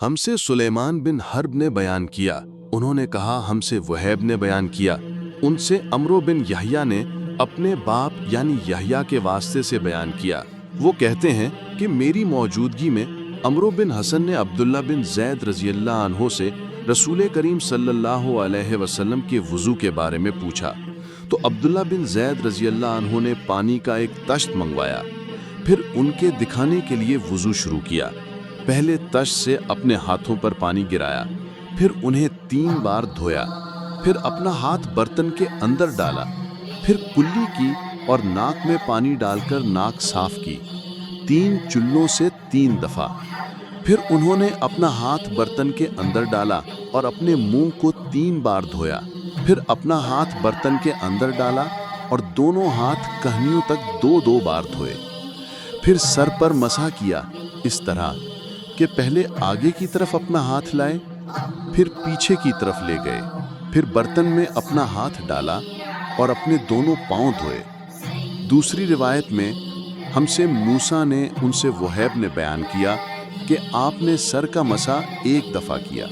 हमसे सुलेमान बिन हर्ब ने बयान किया, उन्होंने कहा हमसे वहैब ने बयान किया, उनसे अमरो बिन यहया ने अपने बाप यानी यहया के वास्ते से बयान किया। वो कहते हैं कि मेरी मौजूदगी में अमरो बिन हसन ने अब्दुल्ला बिन जैद रज़ियल्लाहु अन्हु से रसूल करीम सल्लल्लाहु अलैहि वसल्लम के वज़ू के बारे में पूछा, तो अब्दुल्ला बिन जैद रज़ियल्लाहु अन्हु ने पानी का एक तश्त मंगवाया, फिर उनके दिखाने के लिए वज़ू शुरू किया। पहले तश्त से अपने हाथों पर पानी गिराया, फिर उन्हें 3 बार धोया, फिर अपना हाथ बर्तन के अंदर डाला, फिर कुल्ली की और नाक में पानी डालकर नाक साफ की 3 चुल्लों से 3 दफा। फिर उन्होंने अपना हाथ बर्तन के अंदर डाला और अपने मुंह को 3 बार धोया, फिर अपना हाथ बर्तन के अंदर डाला और दोनों हाथ कहनियों तक 2-2 बार धोए। फिर सर पर मसा किया इस तरह कि पहले आगे की तरफ अपना हाथ लाए, फिर पीछे की तरफ ले गए, फिर बर्तन में अपना हाथ डाला और अपने दोनों पांव धोए। दूसरी रिवायत में हमसे मूसा ने उनसे वहैब ने बयान किया कि आपने सर का मसा 1 दफा किया।